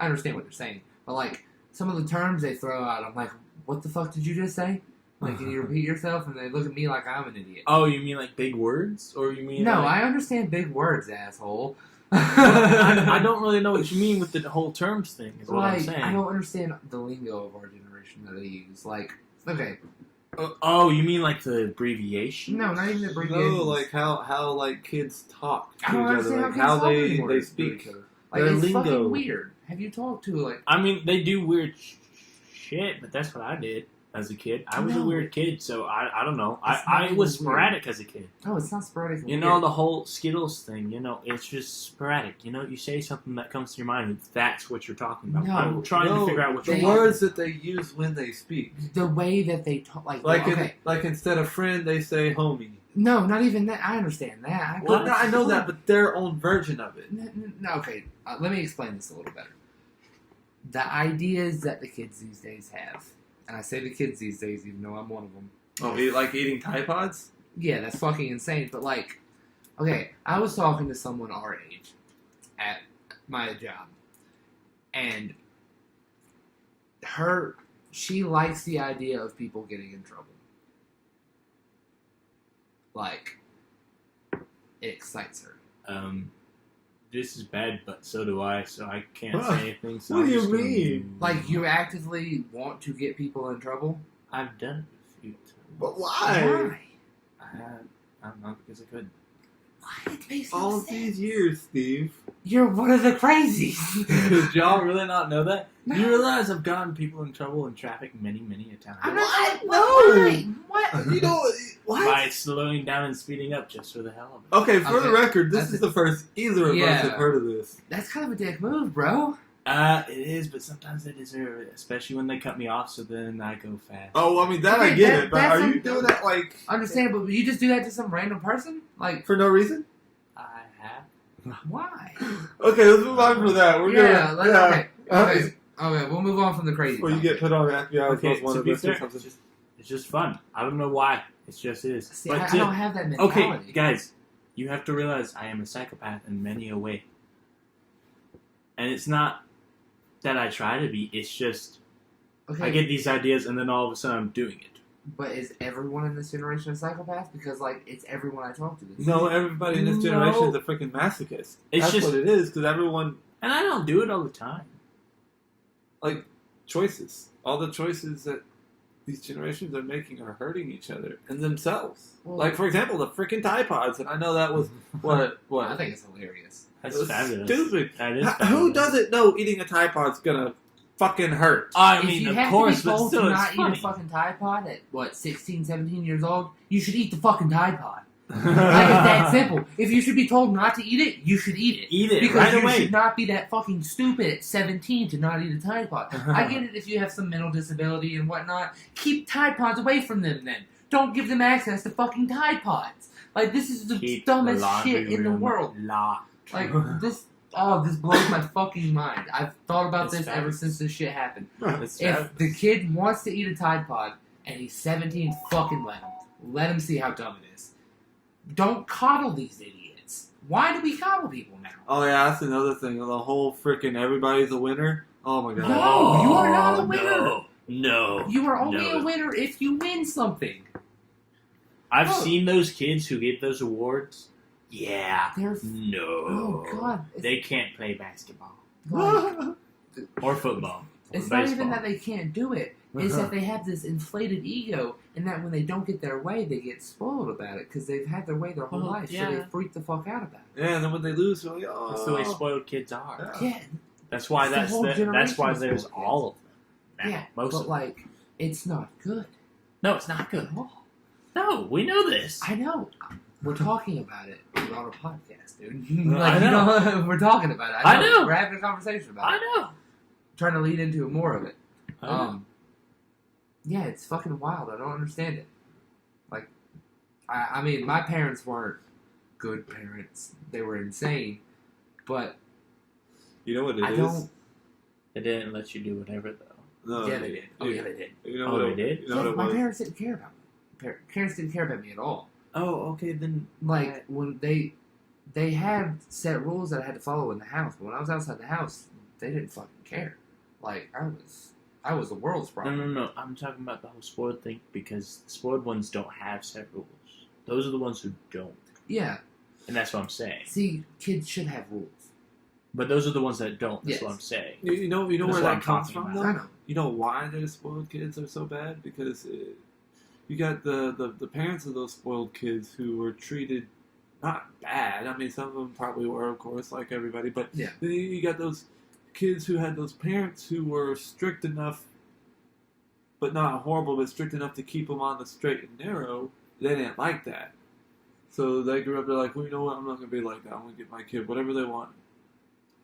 I understand what they're saying, but like some of the terms they throw out, I'm like, what the fuck did you just say? Like, can you repeat yourself? And they look at me like I'm an idiot. Oh, you mean like big words, or you mean? No, like... I understand big words, asshole. I don't really know what you mean with the whole terms thing. Is what I'm saying. I don't understand the lingo of our generation that they use. Like, okay. Oh, you mean like the abbreviation? No, not even the abbreviation. No, like how like kids talk to I don't each other, understand like how how kids talk anymore they to each speak. other. Like, Their it's lingo. fucking weird. Have you talked to, like... I mean, they do weird shit, but that's what I did as a kid. I was a weird kid, so I don't know. I was sporadic as a kid. No, it's not sporadic. You know, the whole Skittles thing, it's just sporadic. You say something that comes to your mind, and that's what you're talking about. No, I'm trying to figure out what the you're words that they use when they speak. The way that they talk... Like instead of friend, they say homie. No, not even that. I understand that. I know that, but their own version of it. No, okay. Let me explain this a little better. The ideas that the kids these days have, and I say the kids these days, even though I'm one of them. Oh, like eating Tide Pods? Yeah, that's fucking insane. But like, okay, I was talking to someone our age at my job, and she likes the idea of people getting in trouble. Like, it excites her. This is bad, but so do I, so I can't say anything. So What do you mean? Like, you actively want to get people in trouble? I've done it a few times. But why? I don't know, because I could. Why? It makes All sense. these years, Steve. You're one of the crazies. Did y'all really not know that? No. You realize I've gotten people in trouble in traffic many, many a time. I'm not. No. What? You know what? By slowing down and speeding up just for the hell of it. Okay, for the Okay. record, this That's is the first either of us have heard of this. That's kind of a dick move, bro. It is, but sometimes they deserve it, especially when they cut me off, so then I go fast. Oh, I mean, that Okay, I get it, but that's are you doing that, like, Understandable, but you just do that to some random person? Like, for no reason? I have. why? Okay, let's move on from that. We're Okay, we'll move on from the crazy. Before you get put on FBI Okay, plus one to of be this or fair, something. it's just fun. I don't know why. It just is. See, But I don't have that mentality. okay, guys, you have to realize I am a psychopath in many a way. And it's not that I try to be, it's just Okay, I get these ideas and then all of a sudden I'm doing it. but is everyone in this generation a psychopath? Because, like, it's everyone I talk to. No, everybody in this generation No. is a freaking masochist. It's That's just- what it is, because everyone, And I don't do it all the time. like, choices. All the choices that these generations are making are hurting each other and themselves. Well- Like, for example, the freaking Tide Pods, and I know that was, I what? think it's hilarious. That's It was fabulous. stupid. That is Who fabulous. doesn't know eating a Tide Pod's gonna fucking hurt? I If mean, you of have course, to be but told still, to it's not eat funny. a fucking Tide Pod at, 16, 17 years old, you should eat the fucking Tide Pod. Like, it's that simple. If you should be told not to eat it, you should eat it. Eat it Because right you away. should not be that fucking stupid at 17 to not eat a Tide Pod. I get it if you have some mental disability and whatnot. Keep Tide Pods away from them then. Don't give them access to fucking Tide Pods. Like, this is the Keep dumbest the laundry shit in the room world. locked. Like, this blows my fucking mind. I've thought about It's this ever fabulous. since this shit happened. It's If fabulous. the kid wants to eat a Tide Pod and he's 17, fucking let him. Let him see how dumb it is. Don't coddle these idiots. Why do we coddle people now? Oh yeah, that's another thing. The whole freaking everybody's a winner. Oh my god. No, you are not a winner. No. You are only No. a winner if you win something. I've Oh. seen those kids who get those awards. Yeah. They're No. oh god. They can't play basketball Like, or football. Or it's not even baseball. that they can't do it. It's that they have this inflated ego, and that when they don't get their way, they get spoiled about it because they've had their way their whole Well, life, so yeah. they freak the fuck out about Yeah, and then when they lose, they're like, oh. That's the way spoiled kids are. it. Yeah, That's why It's the that's whole that's generation why of there's spoiled all of them. Now, yeah, most but of them. like, it's not good. No, it's not good. At all. No, we know this. I know. We're talking about it. We're on a podcast, dude. I like, you know. know, we're talking about it. I know. We're having a conversation about I it. know. Trying to lead into more of it. I know. Yeah, it's fucking wild. I don't understand it. Like, I mean, my parents weren't good parents. They were insane. But You know what it I is? don't. They didn't let you do whatever though. No, Yeah, they did. Oh, yeah, they did. You know Oh, what they it, did? You know Yeah, what it my was? parents didn't care about me. Parents didn't care about me at all. Oh, okay then. Like, when they had set rules that I had to follow in the house. But when I was outside the house, they didn't fucking care. Like I was the world's problem. No. I'm talking about the whole spoiled thing because the spoiled ones don't have set rules. Those are the ones who don't. Yeah. And that's what I'm saying. See, kids should have rules. But those are the ones that don't. That's Yes. what I'm saying. You know That's where what that I'm comes talking from, about. though? I know. You know why those spoiled kids are so bad? Because you got the parents of those spoiled kids who were treated not bad. I mean, some of them probably were, of course, like everybody. But Yeah. then you got those kids who had those parents who were strict enough, but not horrible, but strict enough to keep them on the straight and narrow. They didn't like that. So they grew up, they're like, well, you know what, I'm not going to be like that. I'm going to get my kid whatever they want.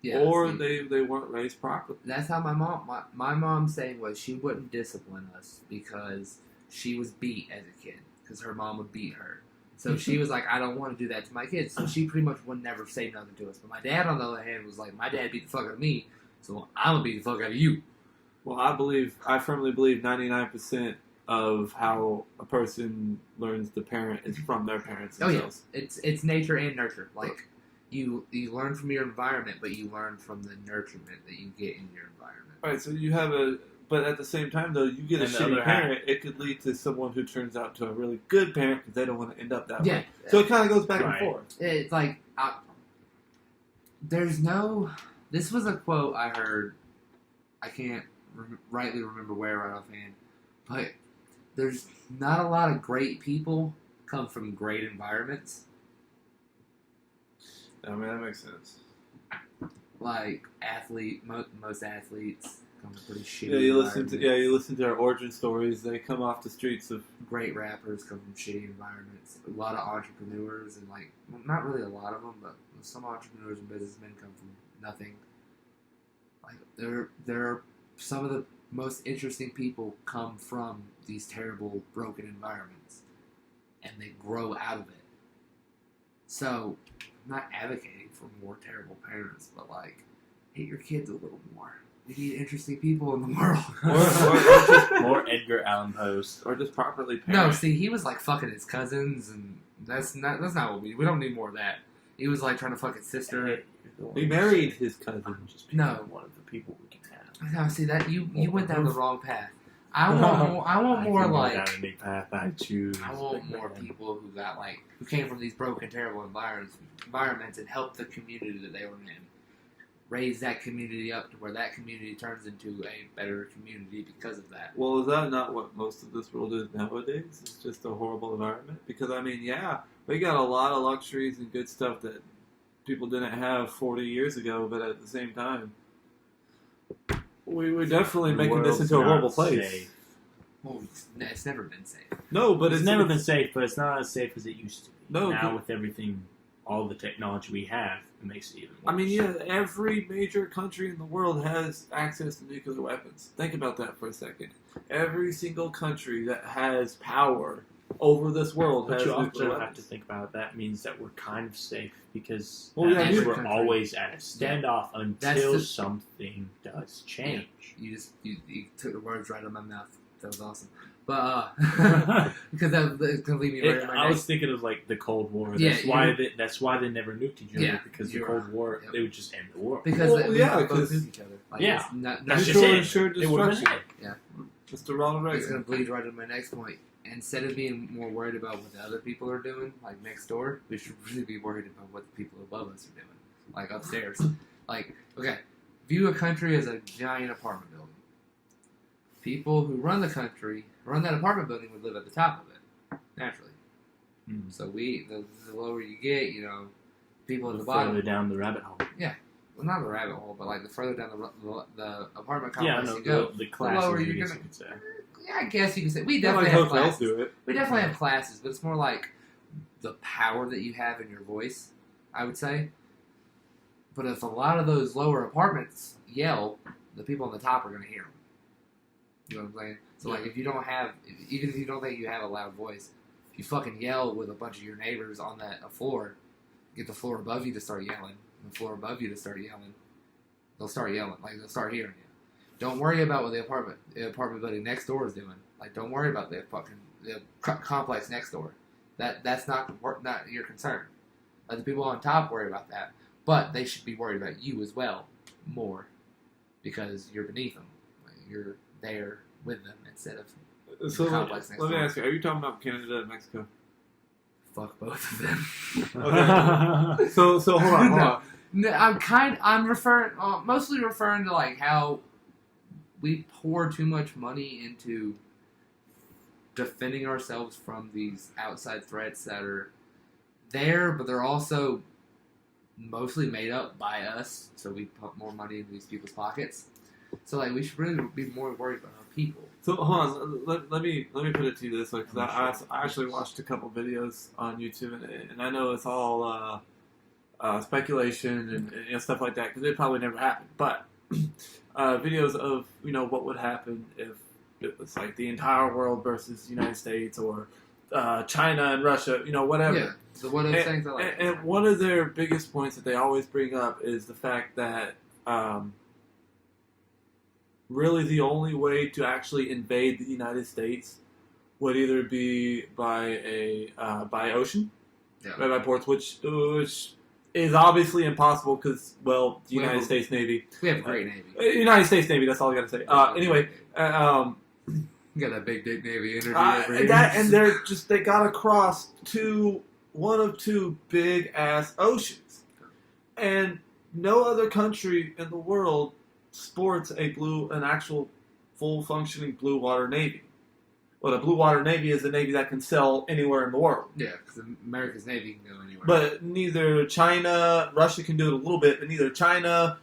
Yeah. Or see, they weren't raised properly. that's how my mom's saying was she wouldn't discipline us because she was beat as a kid because her mom would beat her. So she was like, I don't want to do that to my kids. So she pretty much would never say nothing to us. But my dad, on the other hand, was like, my dad beat the fuck out of me, so I'm gonna beat the fuck out of you. Well, I firmly believe 99% of how a person learns to parent is from their parents Oh yeah, themselves. it's nature and nurture. Like you learn from your environment, but you learn from the nurturement that you get in your environment. Right, so you have but at the same time, though, you get a And the shitty other parent, it could lead to someone who turns out to a really good parent because they don't want to end up that Yeah, way. So it kind of goes back Right. and forth. it's like there's no. This was a quote I heard. I can't rightly remember where right offhand, but there's not a lot of great people come from great environments. I mean, that makes sense. Like most athletes come from pretty shitty. Yeah, you environments. listen to our origin stories. They come off the streets of. Great rappers come from shitty environments. A lot of entrepreneurs and like, well, not really a lot of them, but some entrepreneurs and businessmen come from nothing. Like there are some of the most interesting people come from these terrible, broken environments, and they grow out of it. So, I'm not advocating for more terrible parents, but like, hate your kids a little more. We need interesting people in the world. More Edgar Allan Poe's. Or just properly No, parent. see, he was like fucking his cousins, and that's not what we don't need more of that. He was like trying to fuck his sister. He married his cousin. Just No. one of the people we can have. No, see that you went down the wrong path. I want more can go like down any path I choose. I want big more man. people who came from these broken, terrible environments and helped the community that they were in. Raise that community up to where that community turns into a better community because of that. Well, is that not what most of this world is nowadays? It's just a horrible environment? Because, I mean, yeah, we got a lot of luxuries and good stuff that people didn't have 40 years ago, but at the same time, we're definitely The making this world's into a horrible not place. safe. Well, it's never been safe. No, but It's never been safe, but it's not as safe as it used to be. No, now but- with everything, all the technology we have, it makes it even worse. I mean, yeah, every major country in the world has access to nuclear weapons. Think about that for a second. Every single country that has power over this world But has you nuclear also have weapons. to think about that means that we're kind of safe because Well, that yeah, means you- we're always at a standoff That's until the- something does change. You took the words right out of my mouth. That was awesome. But because that's gonna leave me right in my I neck. was thinking of like the Cold War. Yeah, That's why they never nuked each other Yeah, because the you're Cold right. War Yep. they would just end the war. Because Well, we yeah, both 'cause- knew each other. Like, Yeah. it's not, That's it's just Sure, it. sure It would have destruction. been it. Mr. Ronald gonna Reagan. bleed right into my next point. Instead of being more worried about what the other people are doing, like next door, we should really be worried about what the people above us are doing, like upstairs. Like, okay, view a country as a giant apartment building. People who run the country, run that apartment building, would live at the top of it, naturally. Mm. So the lower you get, people at the Further bottom. down the rabbit hole. Well, not the rabbit hole, but like the further down the apartment Yeah, complex no, you go. the classes, lower I you're guess gonna- you could say. Yeah, I guess you can say we Not definitely like have hotels classes. do it. We definitely have classes, but it's more like the power that you have in your voice, I would say. But if a lot of those lower apartments yell, the people on the top are going to hear them. You know what I'm saying? So, like, if you don't have, even if you don't think you have a loud voice, if you fucking yell with a bunch of your neighbors on a floor, get the floor above you to start yelling, and the floor above you to start yelling, they'll start yelling. Like, they'll start hearing you. Don't worry about what the apartment building next door is doing. Like, don't worry about the complex next door. That's not your concern. Let the people on top worry about that. But they should be worried about you as well, more. because you're beneath them. Like, you're there with them instead of So the complex next let me door. ask you: are you talking about Canada and Mexico? Fuck both of them. Okay. So hold on. No. No, I'm mostly referring to like how we pour too much money into defending ourselves from these outside threats that are there, but they're also mostly made up by us. So we put more money into these people's pockets. So like we should really be more worried about our people. So hold on, let me put it to you this way, because I actually watched a couple videos on YouTube, and I know it's all speculation and stuff like that, because it probably never happened. But videos of what would happen if it was like the entire world versus the United States or China and Russia, whatever. Yeah. So one of the things I like. And one of their biggest points that they always bring up is the fact that really the only way to actually invade the United States would either be by ocean, by ports, which is obviously impossible because, well, the United States Navy. We have a great Navy. United States Navy, that's all I got to say. Anyway, You got that big dick Navy energy over here. and they got to cross one of two big ass oceans, and no other country in the world sports an actual full functioning blue water navy. Well, the blue water navy is a navy that can sail anywhere in the world. Yeah, because America's Navy can go anywhere. But neither China, Russia can do it a little bit, but neither China,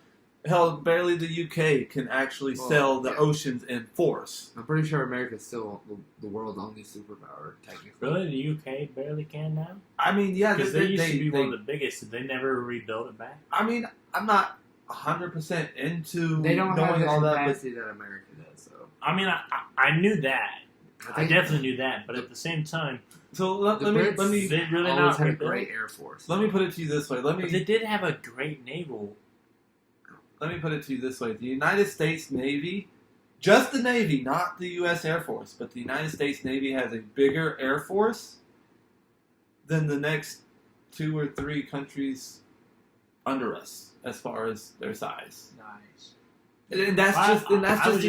hell, barely the UK can actually sail the oceans in force. I'm pretty sure America's still the world's only superpower, technically. Really? The UK barely can now? I mean, yeah, Because they used to be one of the biggest. Did they never rebuild it back? I mean, I'm not 100% into They don't have knowing the all that. capacity that America does, so. I mean, I knew that. I think definitely knew that. But at the same time, So let me they really always not had a rebuild? great Air Force. let me put it to you this way. But they did have a great naval. Let me put it to you this way. The United States Navy, just the Navy, not the U.S. Air Force, but the United States Navy has a bigger Air Force than the next 2 or 3 countries under us as far as their size. Nice. And that's I just was the